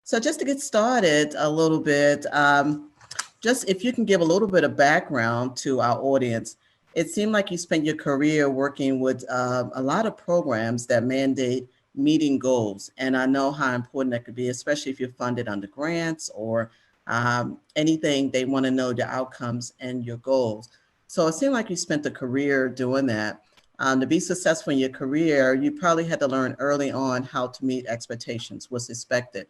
So just to get started a little bit, just if you can give a little bit of background to our audience, it seemed like you spent your career working with a lot of programs that mandate meeting goals. And I know how important that could be, especially if you're funded under grants or anything, they want to know the outcomes and your goals. So it seemed like you spent a career doing that. To be successful in your career, you probably had to learn early on how to meet expectations, what's expected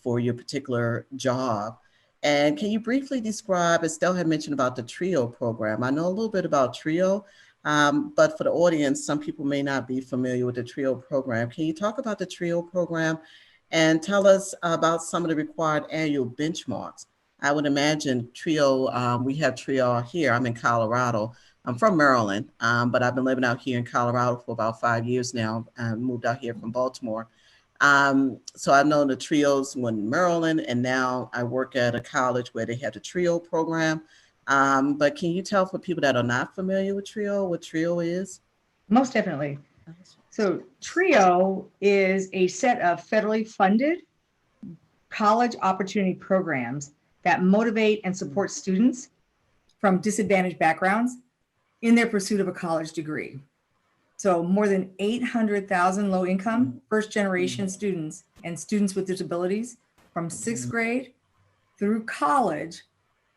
for your particular job. And can you briefly describe, as Estelle had mentioned about the TRIO program? I know a little bit about TRIO, but for the audience, some people may not be familiar with the TRIO program. Can you talk about the TRIO program and tell us about some of the required annual benchmarks? I would imagine TRIO, we have TRIO here. I'm in Colorado. I'm from Maryland, but I've been living out here in Colorado for about 5 years now. I moved out here from Baltimore. So I've known the trios in Maryland, and now I work at a college where they have the TRIO program. But can you tell for people that are not familiar with TRIO, what TRIO is? Most definitely. So TRIO is a set of federally funded college opportunity programs that motivate and support students from disadvantaged backgrounds in their pursuit of a college degree. So more than 800,000 low-income first-generation students and students with disabilities from sixth grade through college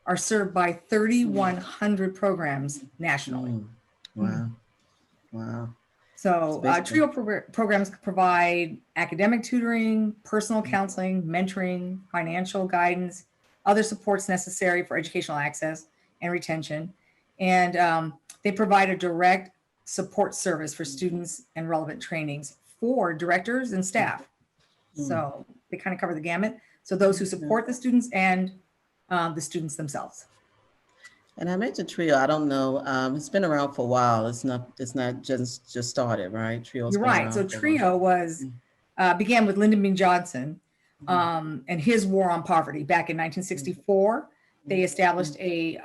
are served by 3,100 programs nationally. Wow, wow. So TRIO programs provide academic tutoring, personal counseling, mentoring, financial guidance, other supports necessary for educational access and retention. And they provide a direct support service for students and relevant trainings for directors and staff. So they kind of cover the gamut. So those who support the students and the students themselves. And I mentioned TRIO. I don't know. It's been around for a while. It's not. It's not just started, right? TRIO's You're been right. around So for a while. TRIO was began with Lyndon B. Johnson and his war on poverty back in 1964. They established a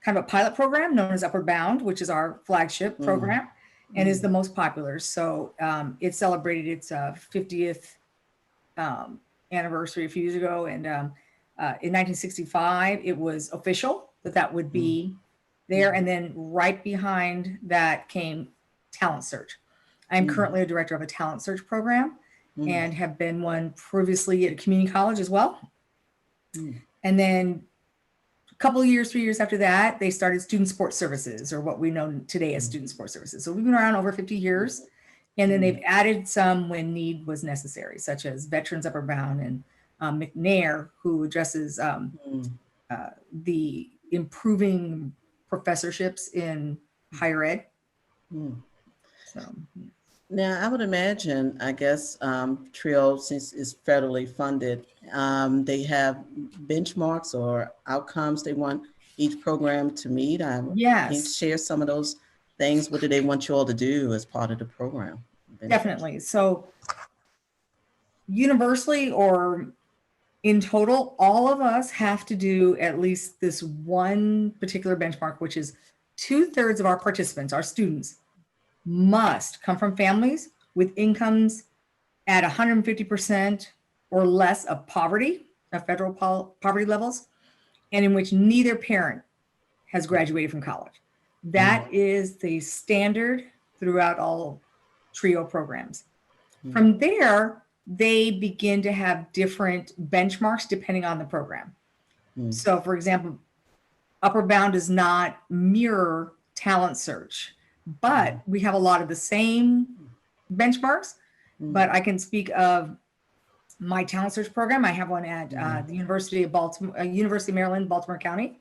kind of a pilot program known as Upward Bound, which is our flagship program and is the most popular. So it celebrated its 50th anniversary a few years ago. And in 1965, it was official that would be there. And then right behind that came Talent Search. I'm currently a director of a Talent Search program and have been one previously at a community college as well. And then a couple of years, 3 years after that, they started Student Support Services, or what we know today as Student Support Services. So we've been around over 50 years. And then they've added some when need was necessary, such as Veterans Upward Bound and McNair, who addresses the improving professorships in higher ed. So Now, I would imagine, I guess, TRIO, since it's federally funded, they have benchmarks or outcomes they want each program to meet. Can you yes, share some of those things? What do they want you all to do as part of the program? definitely. So universally or in total, all of us have to do at least this one particular benchmark, which is 2/3 of our participants, our students, must come from families with incomes at 150% or less of poverty, of federal poverty levels, and in which neither parent has graduated from college. That is the standard throughout all TRIO programs. From there, they begin to have different benchmarks depending on the program. So, for example, Upward Bound does not mirror Talent Search, but we have a lot of the same benchmarks. But I can speak of my Talent Search program. I have one at the University of Baltimore, University of Maryland, Baltimore County.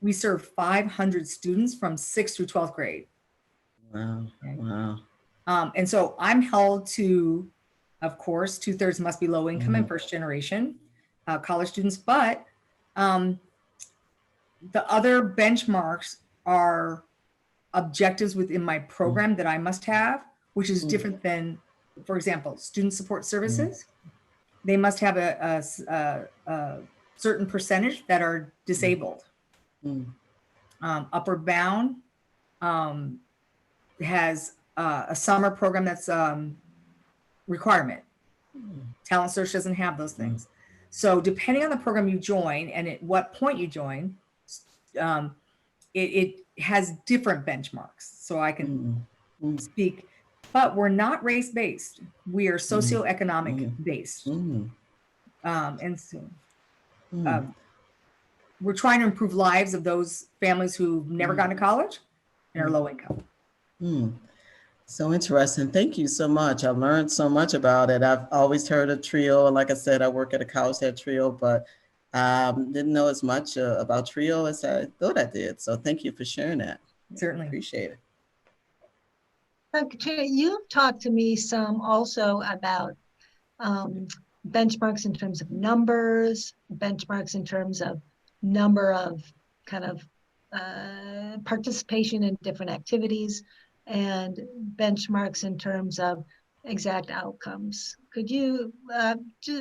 We serve 500 students from 6th through 12th grade. Wow, wow. And so I'm held to, of course, 2/3 must be low income and first generation college students, but the other benchmarks are objectives within my program that I must have, which is different than, for example, student support services. They must have a certain percentage that are disabled. Upward Bound has a summer program that's requirement. Talent Search doesn't have those things. So depending on the program you join and at what point you join, um, it has different benchmarks. So I can speak, but we're not race-based. We are socioeconomic based. And so we're trying to improve lives of those families who've never gone to college and are low income. So interesting. Thank you so much. I've learned so much about it. I've always heard of TRIO. And like I said, I work at a college that TRIO, but didn't know as much about TRIO as I thought I did. So thank you for sharing that. Certainly. Appreciate it. Katrina, you've talked to me some also about benchmarks in terms of numbers, benchmarks in terms of number of kind of participation in different activities, and benchmarks in terms of exact outcomes. Could you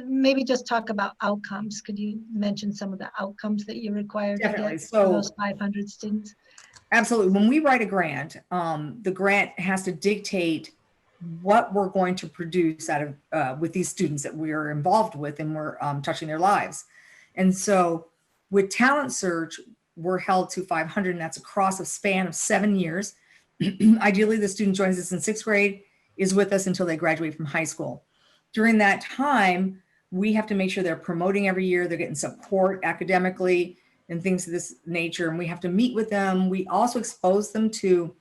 maybe just talk about outcomes? Could you mention some of the outcomes that you require to get for those 500 students? Absolutely. When we write a grant, the grant has to dictate what we're going to produce out of with these students that we are involved with, and we're touching their lives. And so with Talent Search, we're held to 500, and that's across a span of 7 years. Ideally, the student joins us in 6th grade, is with us until they graduate from high school. During that time, we have to make sure they're promoting every year, they're getting support academically and things of this nature, and we have to meet with them. We also expose them to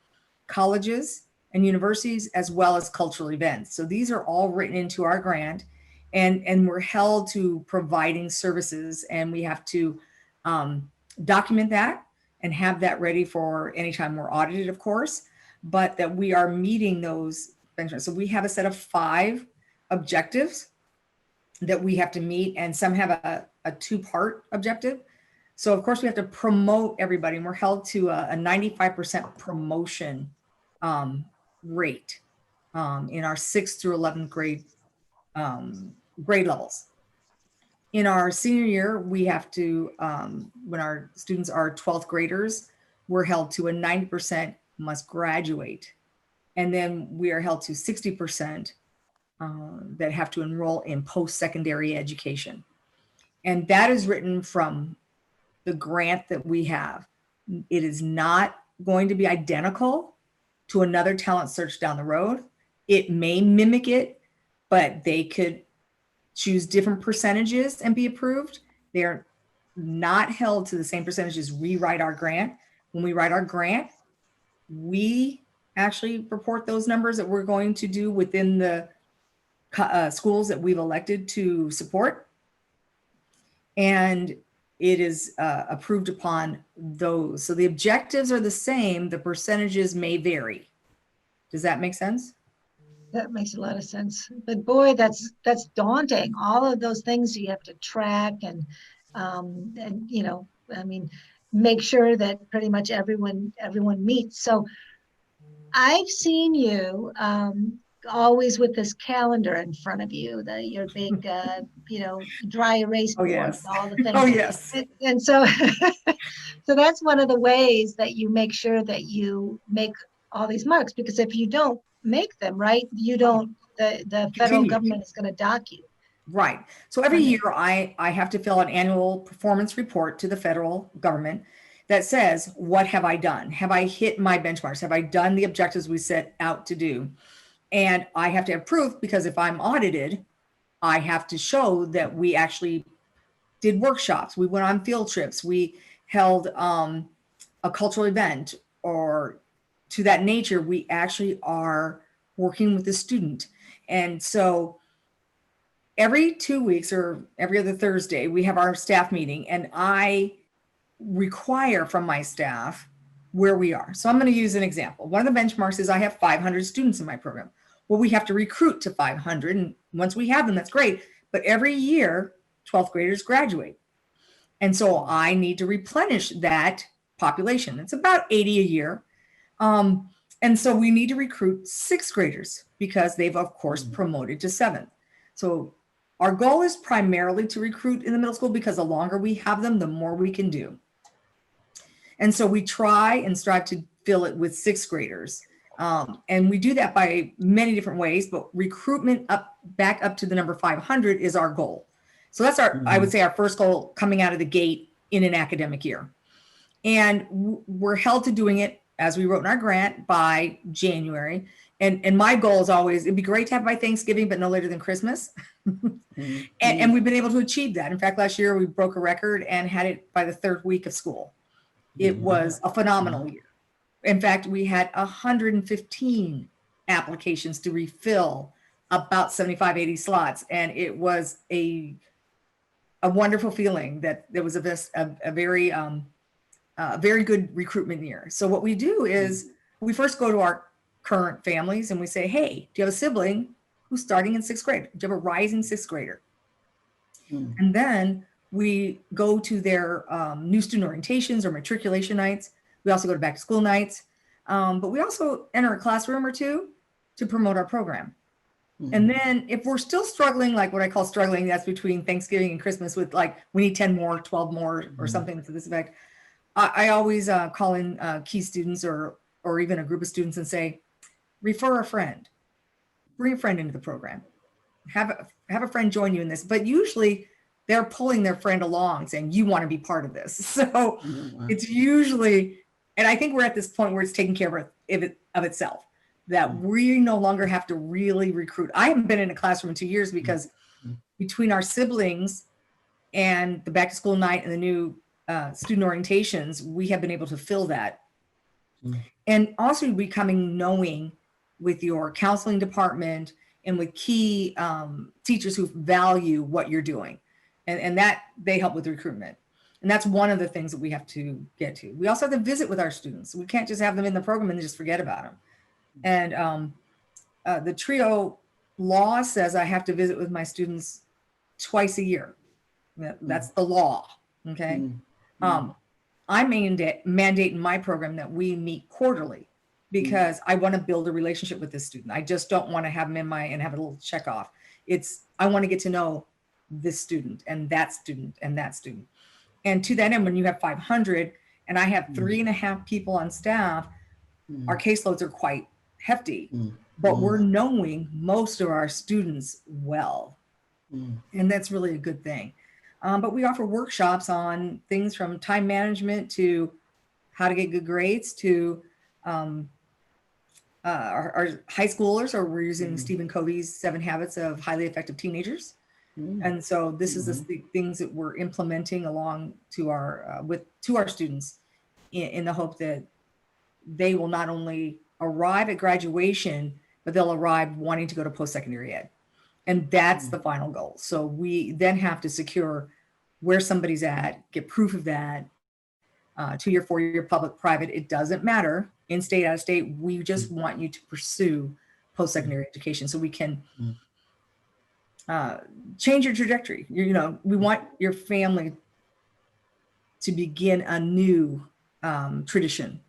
colleges and universities as well as cultural events. So these are all written into our grant, and we're held to providing services, and we have to document that and have that ready for anytime we're audited, of course, but that we are meeting those benchmarks. So we have a set of 5 objectives that we have to meet, and some have a 2-part objective. So of course we have to promote everybody, and we're held to a 95% promotion rate in our 6th through 11th grade grade levels. In our senior year, we have to, when our students are 12th graders, we're held to a 90% must graduate. And then we are held to 60% that have to enroll in post-secondary education. And that is written from the grant that we have. It is not going to be identical to another Talent Search down the road. It may mimic it, but they could choose different percentages and be approved. They're not held to the same percentages we write our grant. When we write our grant, we actually report those numbers that we're going to do within the schools that we've elected to support. And it is approved upon those. So the objectives are the same, the percentages may vary. Does that make sense? That makes a lot of sense. But boy, that's daunting. All of those things you have to track and you know, I mean, make sure that pretty much everyone meets. So I've seen you always with this calendar in front of you, your big you know, dry erase board, yes. all the things. Oh yes. And so so that's one of the ways that you make sure that you make all these marks, because if you don't make them, right, you don't, the federal government is going to dock you. Right. So every year I have to fill an annual performance report to the federal government that says, what have I done? Have I hit my benchmarks? Have I done the objectives we set out to do? And I have to have proof, because if I'm audited, I have to show that we actually did workshops. We went on field trips. We held a cultural event or to that nature. We actually are working with the student. And so every 2 weeks or every other Thursday, we have our staff meeting, and I require from my staff where we are. So I'm going to use an example. One of the benchmarks is I have 500 students in my program. Well, we have to recruit to 500. And once we have them, that's great. But every year, 12th graders graduate. And so I need to replenish that population. It's about 80 a year. And so we need to recruit 6th graders, because they've, of course, promoted to 7th. So our goal is primarily to recruit in the middle school, because the longer we have them, the more we can do. And so we try and strive to fill it with 6th graders. And we do that by many different ways, but recruitment back up to the number 500 is our goal. So that's I would say our first goal coming out of the gate in an academic year. And we're held to doing it, as we wrote in our grant, by January. And my goal is always, it'd be great to have by Thanksgiving, but no later than Christmas. And we've been able to achieve that. In fact, last year we broke a record and had it by the third week of school. It was a phenomenal year. In fact, we had 115 applications to refill about 75, 80 slots. And it was a wonderful feeling that there was a very good recruitment year. So what we do is we first go to our current families and we say, hey, do you have a sibling who's starting in 6th grade? Do you have a rising 6th grader? And then we go to their new student orientations or matriculation nights. We also go to back to school nights, but we also enter a classroom or two to promote our program. And then if we're still struggling, like what I call struggling, that's between Thanksgiving and Christmas with like, we need 10 more, 12 more or something to this effect. I always call in key students or even a group of students and say, refer a friend, bring a friend into the program, have a friend join you in this. But usually they're pulling their friend along saying, you want to be part of this. So it's usually, and I think we're at this point where it's taking care of itself, that we no longer have to really recruit. I haven't been in a classroom in 2 years because between our siblings and the back to school night and the new student orientations, we have been able to fill that. And also becoming knowing with your counseling department and with key teachers who value what you're doing. And that they help with recruitment. And that's one of the things that we have to get to. We also have to visit with our students. We can't just have them in the program and just forget about them. And the TRIO law says I have to visit with my students twice a year. That's the law, okay? I mandate in my program that we meet quarterly because I want to build a relationship with this student. I just don't want to have them and have a little check off. I want to get to know this student and that student and that student. And to that end, when you have 500 and I have 3.5 people on staff, our caseloads are quite hefty, but we're knowing most of our students well. And that's really a good thing. But we offer workshops on things from time management to how to get good grades to our high schoolers, or we're using Stephen Covey's 7 Habits of Highly Effective Teenagers. And so this is the things that we're implementing along to our students in the hope that they will not only arrive at graduation, but they'll arrive wanting to go to post-secondary ed. And that's the final goal. So we then have to secure where somebody's at, get proof of that, 2-year, 4-year, public, private, it doesn't matter, in-state, out-of-state, we just want you to pursue post-secondary education so we can change your trajectory. We want your family to begin a new tradition,